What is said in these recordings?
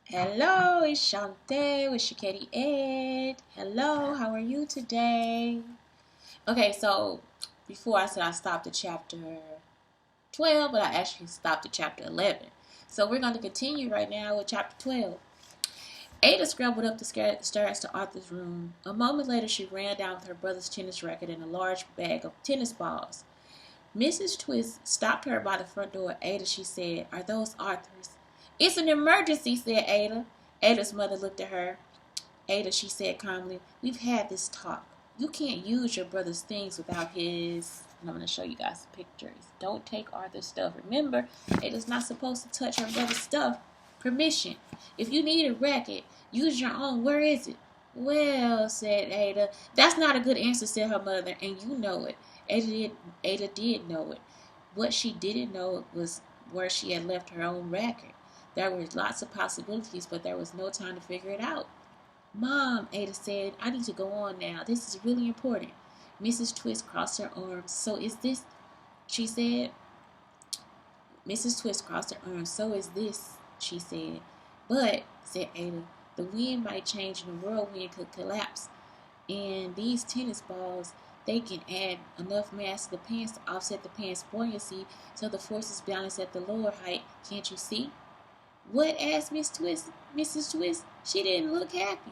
Hello, it's Shante with Shaketi Ed. Hello, how are you today? Okay, so before I said I stopped at chapter 12, but I actually stopped at chapter 11. So we're going to continue right now with chapter 12. Ada scrambled up the stairs to Arthur's room. A moment later, she ran down with her brother's tennis racket and a large bag of tennis balls. Mrs. Twist stopped her by the front door. Ada, she said, are those Arthur's? It's an emergency, said Ada. Ada's mother looked at her. Ada, she said calmly, we've had this talk. You can't use your brother's things without his... And I'm going to show you guys some pictures. Don't take Arthur's stuff. Remember, Ada's not supposed to touch her brother's stuff. Permission. If you need a racket, use your own. Where is it? Well, said Ada. That's not a good answer, said her mother, and you know it. Ada did know it. What she didn't know was where she had left her own racket. There were lots of possibilities, but there was no time to figure it out. Mom, Ada said, I need to go on now. This is really important. Mrs. Twist crossed her arms. So is this, she said. Mrs. Twist crossed her arms. So is this, she said. But, said Ada, the wind might change and the whirlwind could collapse. And these tennis balls, they can add enough mass to the pants to offset the pants' buoyancy so the force is balanced at the lower height. Can't you see? What? Asked Mrs. Twist. She didn't look happy.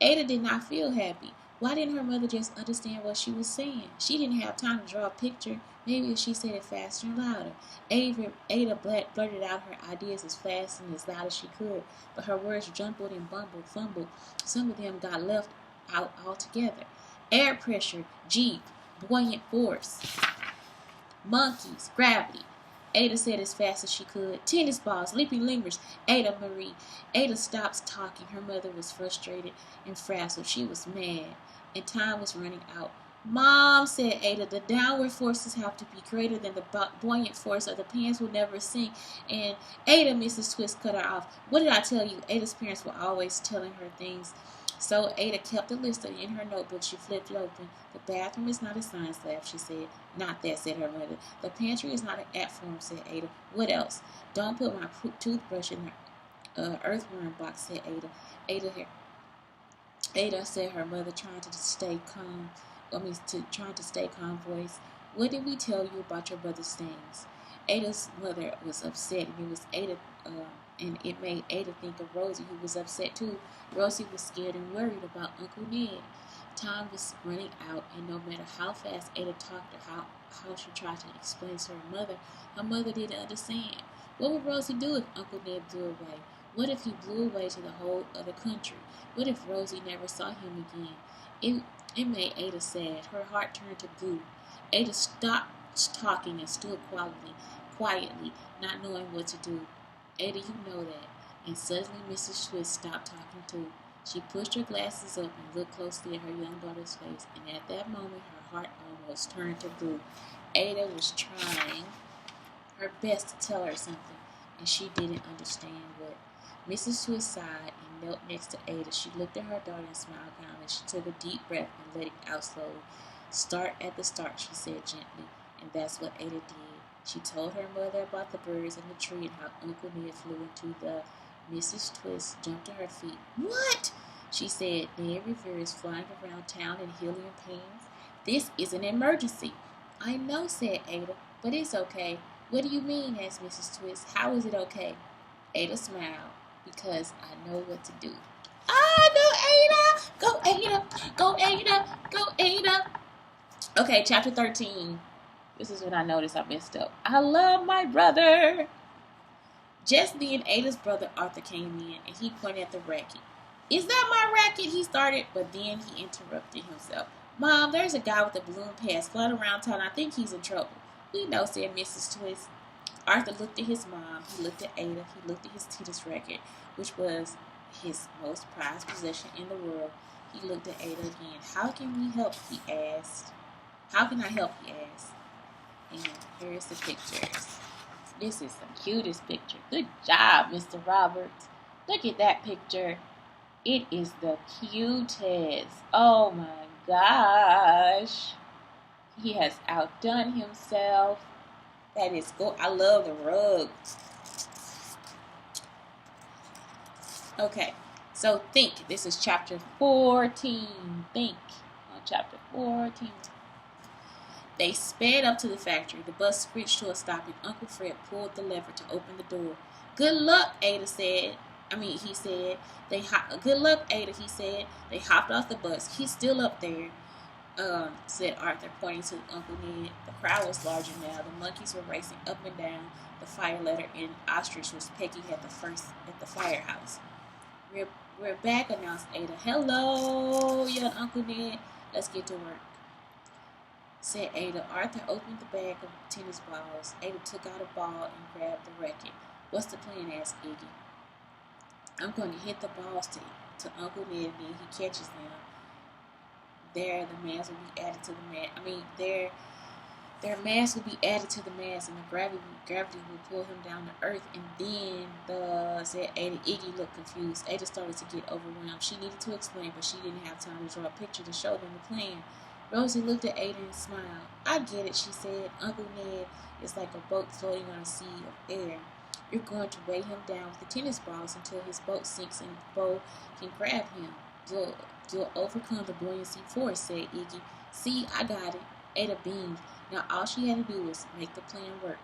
Ada did not feel happy. Why didn't her mother just understand what she was saying? She didn't have time to draw a picture. Maybe if she said it faster and louder. Ada blurted out her ideas as fast and as loud as she could, but her words jumbled and fumbled. Some of them got left out altogether. Air pressure, G, buoyant force, monkeys, gravity. Ada said as fast as she could. Tennis balls, leaping lemurs. Ada Marie. Ada stopped talking. Her mother was frustrated and frazzled. She was mad, and time was running out. Mom, said Ada, the downward forces have to be greater than the buoyant force or the pants will never sink. And Ada, Mrs. Twist cut her off. What did I tell you? Ada's parents were always telling her things. So Ada kept a list in her notebook. She flipped it open. The bathroom is not a science lab, she said. Not that, said her mother. The pantry is not an ant farm, said Ada. What else? Don't put my toothbrush in the earthworm box, said Ada. Ada, said her mother, trying to stay calm. Trying to stay calm voice. What did we tell you about your brother's things? Ada's mother was upset, and it was Ada. And it made Ada think of Rosie, who was upset too. Rosie was scared and worried about Uncle Ned. Time was running out, and no matter how fast Ada talked or how she tried to explain to her mother didn't understand. What would Rosie do if Uncle Ned blew away? What if he blew away to the whole other country? What if Rosie never saw him again? It made Ada sad. Her heart turned to glue. Ada stopped talking and stood quietly, not knowing what to do. Ada, you know that. And suddenly Mrs. Twist stopped talking too. She pushed her glasses up and looked closely at her young daughter's face, and at that moment her heart almost turned to blue. Ada was trying her best to tell her something, and she didn't understand what. Mrs. Twist sighed and knelt next to Ada. She looked at her daughter and smiled kindly. She took a deep breath and let it out slowly. Start at the start, she said gently, and that's what Ada did. She told her mother about the birds in the tree and how Uncle Ned flew into the... Mrs. Twist jumped to her feet. What? She said. Ned Revere is flying around town in helium planes. This is an emergency. I know, said Ada, but it's okay. What do you mean? Asked Mrs. Twist. How is it okay? Ada smiled. Because I know what to do. Ah, go Ada! Go Ada! Go Ada! Go Ada! Okay, chapter 13. This is when I noticed I messed up. I love my brother. Just then, Ada's brother Arthur came in, and he pointed at the racket. Is that my racket? He started, but then he interrupted himself. Mom, there's a guy with a balloon pass floating around town. I think he's in trouble. We know, said Mrs. Twist. Arthur looked at his mom. He looked at Ada. He looked at his tennis racket, which was his most prized possession in the world. He looked at Ada again. How can we help? He asked. How can I help? He asked. And here's the pictures. This is the cutest picture. Good job, Mr. Roberts. Look at that picture. It is the cutest. Oh my gosh. He has outdone himself. That is cool. I love the rug. Okay, so think. This is chapter 14. Think on chapter 14. They sped up to the factory. The bus screeched to a stop, and Uncle Fred pulled the lever to open the door. Good luck, Ada said. He said. Good luck, Ada, he said. They hopped off the bus. He's still up there, said Arthur, pointing to Uncle Ned. The crowd was larger now. The monkeys were racing up and down the fire ladder, and Ostrich was pecking at the firehouse. We're back, announced Ada. Hello, yelled Uncle Ned. Let's get to work, said Ada. Arthur opened the bag of tennis balls. Ada took out a ball and grabbed the racket. What's the plan? Asked Iggy. I'm going to hit the balls to Uncle Ned, and then he catches them. There, the mass will be added to the mass. Their mass will be added to the mass, and the gravity will pull him down to earth. And then, said Ada. Iggy looked confused. Ada started to get overwhelmed. She needed to explain, but she didn't have time to draw a picture to show them the plan. Rosie looked at Ada and smiled. I get it, she said. Uncle Ned is like a boat floating on a sea of air. You're going to weigh him down with the tennis balls until his boat sinks and the boat can grab him. You'll overcome the buoyancy force, said Iggy. See, I got it. Ada beamed. Now all she had to do was make the plan work.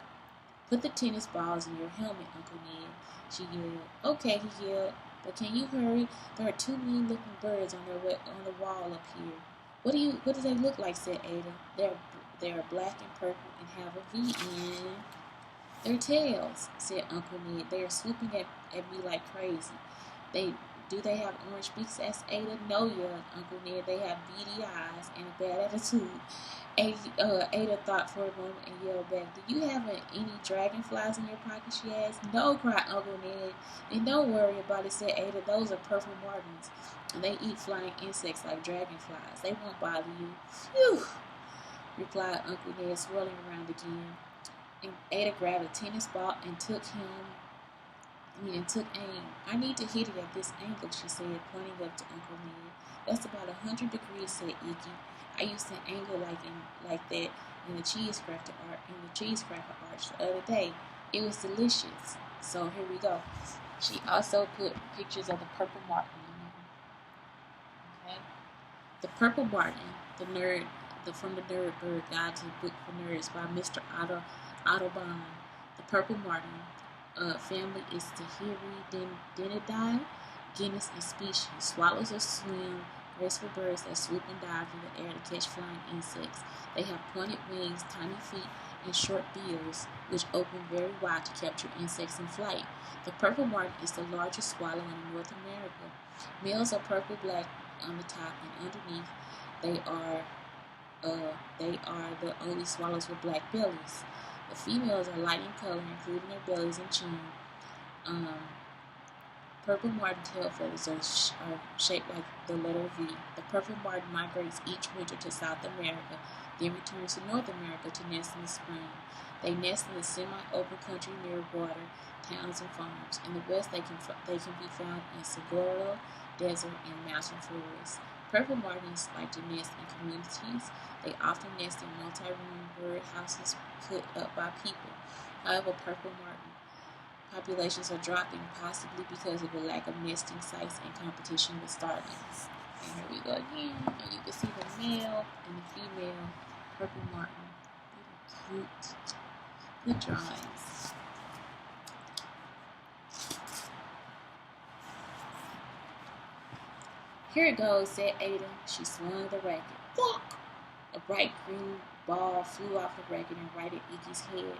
Put the tennis balls in your helmet, Uncle Ned, she yelled. Okay, he yelled. But can you hurry? There are two mean-looking birds on the wall up here. What do they look like? Said Ada. They're black and purple and have a V in their tails, said Uncle Ned. They are swooping at me like crazy. Do they have orange beaks? Asked Ada. No, yelled Uncle Ned. They have beady eyes and a bad attitude. Ada thought for a moment and yelled back. Do you have any dragonflies in your pocket? She asked. No, cried Uncle Ned. Then don't worry about it, said Ada. Those are purple martins, and they eat flying insects like dragonflies. They won't bother you. Phew, replied Uncle Ned, swirling around again. And Ada grabbed a tennis ball and took aim. I need to hit it at this angle, she said, pointing up to Uncle Ned. That's about 100 degrees, said Iggy. I used to angle like that in the cheese cracker arch the other day. It was delicious. So here we go. She also put pictures of the purple martin in there. Okay. The Purple Martin, from the Nerd Bird Guide to the Book for Nerds by Mr. Audubon. The Purple Martin family is Tahiri genus and species. Swallows or swim, graceful birds that swoop and dive in the air to catch flying insects. They have pointed wings, tiny feet, and short bills, which open very wide to capture insects in flight. The Purple Martin is the largest swallow in North America. Males are purple-black on the top, and underneath they are the only swallows with black bellies. The females are light in color, including their bellies and chin. Purple martin tail feathers are shaped like the letter V. The purple martin migrates each winter to South America, then returns to North America to nest in the spring. They nest in the semi-open country near water, towns, and farms. In the west, they can be found in saguaro, desert, and mountain forests. Purple martins like to nest in communities. They often nest in multi-room bird houses put up by people. However, purple martin populations are dropping, possibly because of the lack of nesting sites and competition with starlings. And here we go again, and you can see the male and the female purple martin. Really cute. Good drawings. Here it goes, said Ada. She swung the racket. Fuck! A bright green ball flew off the racket and right at Iggy's head.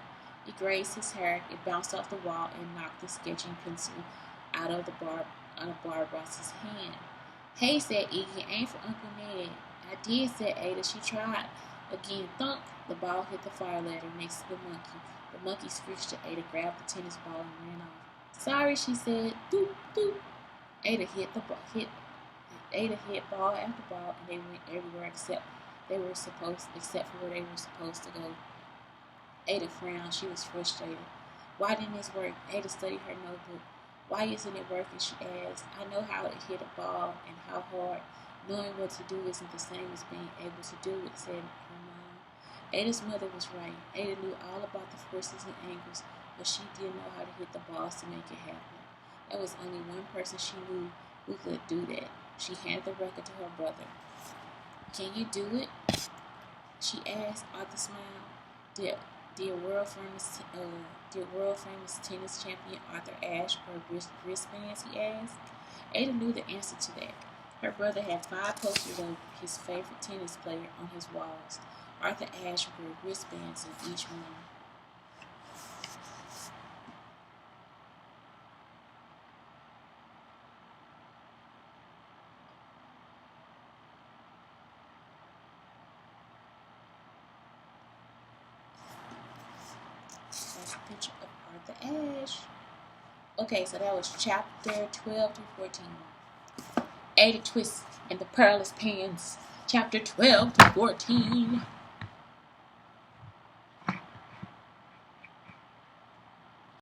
It grazed his hair, it bounced off the wall, and knocked the sketching pencil out of Barbara Ross's hand. Hey, said Iggy, ain't for Uncle Ned. I did, said Ada. She tried. Again, thunk. The ball hit the fire ladder next to the monkey. The monkey screeched at Ada, grabbed the tennis ball, and ran off. Sorry, she said. Doop, doop. Ada hit ball after ball, and they went everywhere except for where they were supposed to go. Ada frowned. She was frustrated. Why didn't this work? Ada studied her notebook. Why isn't it working? She asked. I know how to hit a ball and how hard. Knowing what to do isn't the same as being able to do it, said her mom. Ada's mother was right. Ada knew all about the forces and angles, but she didn't know how to hit the balls to make it happen. There was only one person she knew who could do that. She handed the record to her brother. Can you do it? She asked. Arthur smiled. Did world famous tennis champion Arthur Ashe wear wristbands? He asked. Ada knew the answer to that. Her brother had 5 posters of his favorite tennis player on his walls. Arthur Ashe wore wristbands in each one. That's a picture of Arthur Ashe. Okay, so that was chapter 12 through 14. Ada Twist and the Perilous Pants. Chapter 12 to 14.